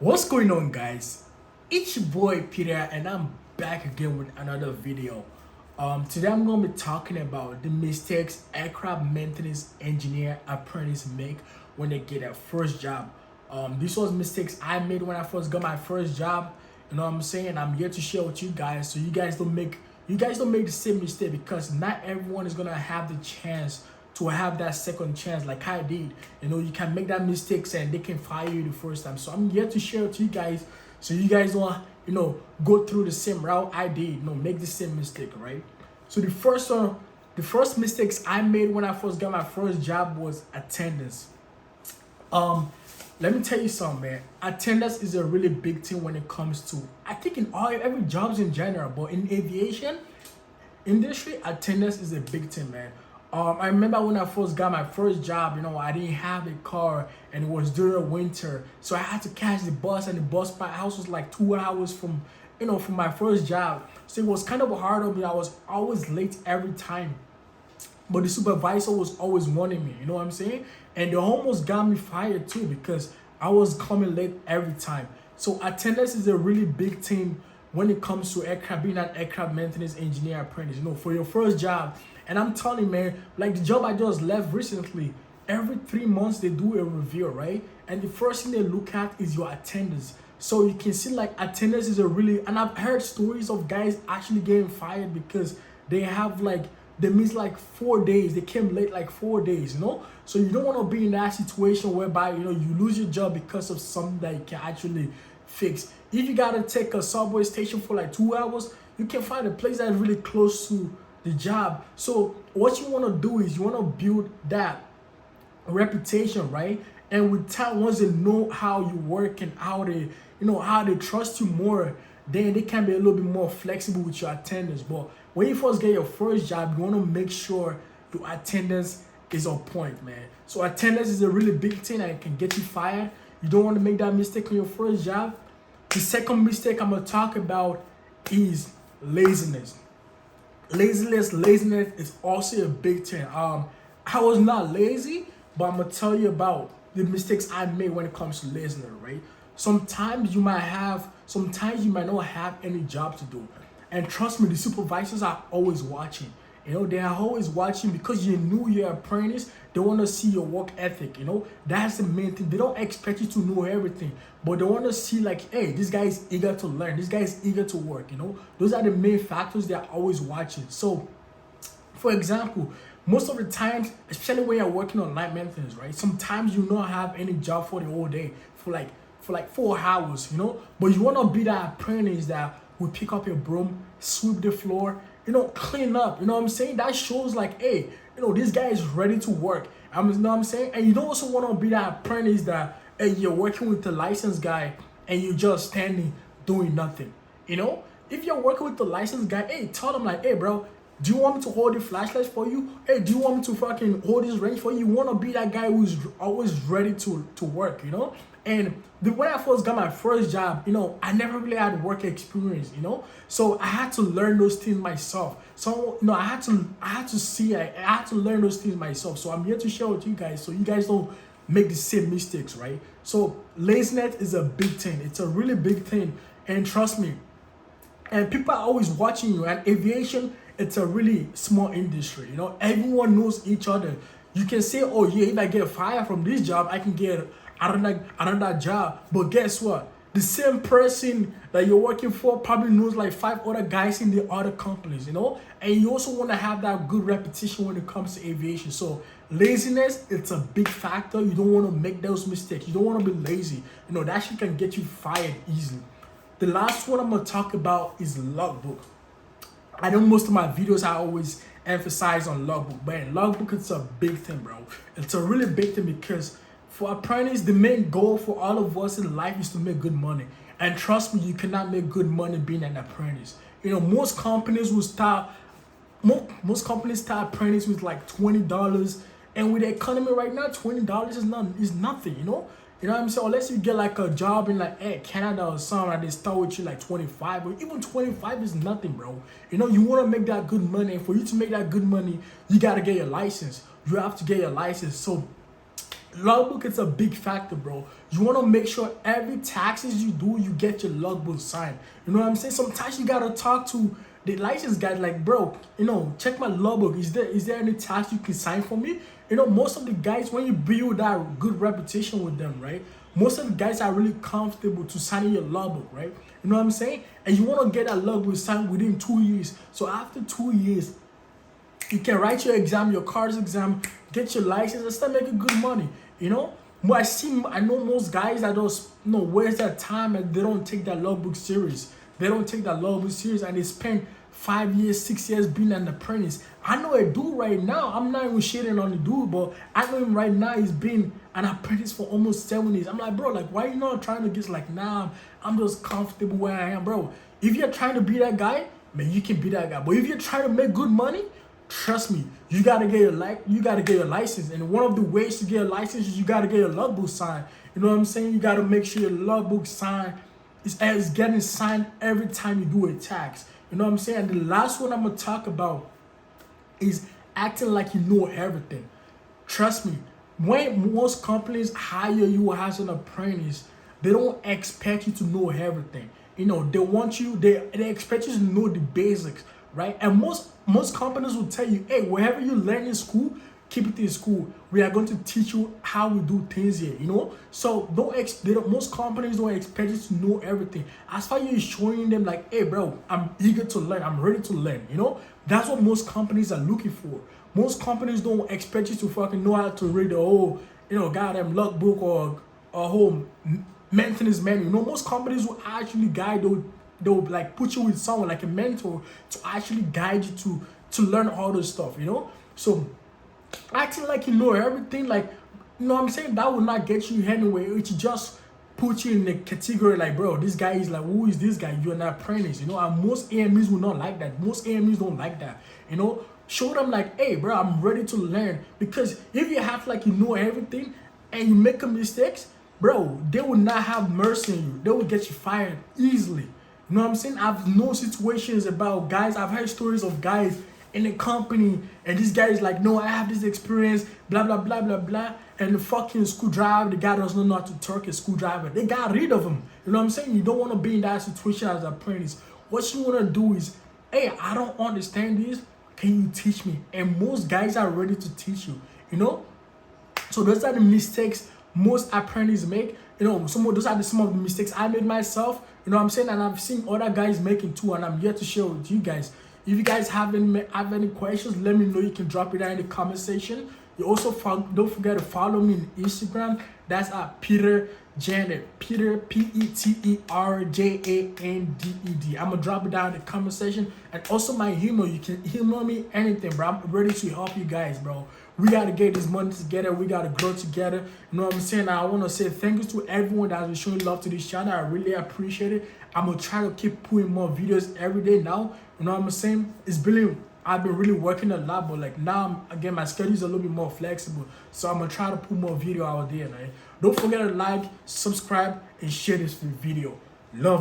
What's going on, guys? It's your boy Peter, and I'm back again with another video. Today I'm gonna be talking about the mistakes aircraft maintenance engineer apprentice make when they get their first job. This was mistakes I made when I first got my first job. You know what I'm saying? I'm here to share with you guys, so you guys don't make the same mistake, because not everyone is gonna have the chance to have that second chance like I did. You know, you can make that mistakes and they can fire you the first time. So I'm here to share it to you guys, so you guys don't, go through the same route I did. Make the same mistake, right? So the first mistakes I made when I first got my first job was attendance. Let me tell you something, man. Attendance is a really big thing when it comes to, I think, in all every jobs in general, but in aviation industry, attendance is a big thing, man. I remember when I first got my first job, I didn't have a car, and it was during winter. So I had to catch the bus, and the bus, my house was like 2 hours from my first job. So it was kind of hard on me. I was always late every time. But the supervisor was always warning me, you know what I'm saying? And they almost got me fired too, because I was coming late every time. So attendance is a really big thing when it comes to being an aircraft maintenance engineer apprentice, for your first job. And I'm telling you, man, like the job I just left recently, every 3 months they do a review, right? And the first thing they look at is your attendance. So you can see, like, attendance is a really, and I've heard stories of guys actually getting fired because they missed like 4 days. They came late like 4 days, So you don't want to be in that situation whereby, you lose your job because of something that you can actually fix. If you got to take a subway station for like 2 hours, you can find a place that's really close to the job. So what you want to do is you want to build that reputation, right? And with time, once they know how you work and how they trust you more, then they can be a little bit more flexible with your attendance. But when you first get your first job, you want to make sure your attendance is on point, man. So attendance is a really big thing, and it can get you fired. You don't want to make that mistake on your first job. The second mistake I'm gonna talk about is laziness. Laziness is also a big thing. I was not lazy, but I'm gonna tell you about the mistakes I made when it comes to laziness, right? Sometimes you might not have any job to do, and trust me, the supervisors are always watching. They are always watching, because you knew you're an apprentice. They want to see your work ethic. That's the main thing. They don't expect you to know everything, but they want to see, like, hey, this guy is eager to learn. This guy is eager to work. Those are the main factors they are always watching. So, for example, most of the times, especially when you're working on night maintenance, right? Sometimes you don't have any job for the whole day, for like 4 hours, But you want to be that apprentice that will pick up your broom, sweep the floor, clean up. You know what I'm saying? That shows, like, hey, this guy is ready to work. You know what I'm saying? And you don't also want to be that apprentice that, hey, you're working with the licensed guy and you're just standing doing nothing. If you're working with the licensed guy, hey, tell them, like, hey, bro, do you want me to hold the flashlights for you? Hey, do you want me to fucking hold this range for you? You want to be that guy who's always ready to work, And when I first got my first job, I never really had work experience, So I had to learn those things myself. So, I had to learn those things myself. So I'm here to share with you guys, so you guys don't make the same mistakes, right? So laziness is a big thing. It's a really big thing. And trust me, and people are always watching you. And aviation, it's a really small industry. Everyone knows each other. You can say, oh yeah, if I get fired from this job, I can get another job. But guess what? The same person that you're working for probably knows like 5 other guys in the other companies, And you also want to have that good reputation when it comes to aviation. So laziness, it's a big factor. You don't want to make those mistakes. You don't want to be lazy. That shit can get you fired easily. The last one I'm going to talk about is logbook. I know most of my videos I always emphasize on logbook, but in logbook, it's a big thing, bro. It's a really big thing, because for apprentice, the main goal for all of us in life is to make good money. And trust me, you cannot make good money being an apprentice. Most companies start apprentice with like $20, and with the economy right now, $20 is nothing, You know what I'm saying? Unless you get like a job in like Canada or something, and they start with you like 25, but even 25 is nothing, bro. You want to make that good money, and for you to make that good money, you got to get your license. You have to get your license. So Logbook is a big factor, bro. You want to make sure every taxes you do, you get your logbook signed. You know what I'm saying? Sometimes you gotta talk to the license guy, like, bro, you know, check my logbook. Is there any tax you can sign for me? You know, most of the guys, when you build that good reputation with them, right? Most of the guys are really comfortable to sign your logbook, right? You know what I'm saying? And you want to get that logbook signed within 2 years. So after 2 years, you can write your exam, your car's exam, get your license, and start making good money. You know, but I know most guys that just, you know, waste their time and they don't take that logbook serious. They don't take that logbook serious, and they spend 5 years, 6 years being an apprentice. I know a dude right now. I'm not even shitting on the dude, but I know him right now. He's been an apprentice for almost 7 years. I'm like, bro, like, why you not trying to get like, nah, I'm just comfortable where I am, bro. If you're trying to be that guy, man, you can be that guy. But if you're trying to make good money, trust me, you gotta get your license. And one of the ways to get a license is you gotta get your logbook signed. You know what I'm saying? You gotta make sure your logbook signed is getting signed every time you do a tax. You know what I'm saying? And the last one I'm gonna talk about is acting like you know everything. Trust me, when most companies hire you as an apprentice, they don't expect you to know everything. You know, they want you, they expect you to know the basics, right? And most companies will tell you, hey, whatever you learn in school, keep it in school. We are going to teach you how we do things here, you know? So most companies don't expect you to know everything. As far as you're showing them like, hey, bro, I'm eager to learn. I'm ready to learn, you know? That's what most companies are looking for. Most companies don't expect you to fucking know how to read the whole, you know, goddamn logbook or a whole maintenance manual. You know, most companies will actually guide you. They'll like put you with someone like a mentor to actually guide you to learn all this stuff, you know? So acting like you know everything, like, you know what I'm saying, that will not get you anywhere. It just put you in the category like, bro, this guy is like, who is this guy? You're an apprentice, you know? And most AMEs will not like that. Most AMEs don't like that, you know? Show them like, hey, bro, I'm ready to learn. Because if you have like you know everything and you make a mistakes, bro, they will not have mercy on you. They will get you fired easily. You know what I'm saying? I've known situations about guys. I've heard stories of guys in a company, and this guy is like, no, I have this experience, blah, blah, blah, blah, blah. And the fucking screwdriver, the guy doesn't know how to turn a screwdriver. They got rid of him. You know what I'm saying? You don't want to be in that situation as an apprentice. What you want to do is, hey, I don't understand this. Can you teach me? And most guys are ready to teach you, you know? So those are the mistakes most apprentices make. You know, some of the mistakes I made myself. You know what I'm saying? And I've seen other guys making too, and I'm here to share with you guys. If you guys have any questions, let me know. You can drop it down in the comment section. You also don't forget to follow me on Instagram. That's at Peter Janet. Peter, PeterJanded. I'm gonna drop it down in the comment section. And also my email. You can email me anything, bro. I'm ready to help you guys, bro. We gotta get this money together. We gotta grow together. You know what I'm saying? I want to say thank you to everyone that has been showing love to this channel. I really appreciate it. I'm gonna try to keep putting more videos every day now. You know what I'm saying? I've been really working a lot, but like now, again, my schedule is a little bit more flexible. So I'm gonna try to put more video out there, man. Don't forget to like, subscribe, and share this video. Love you.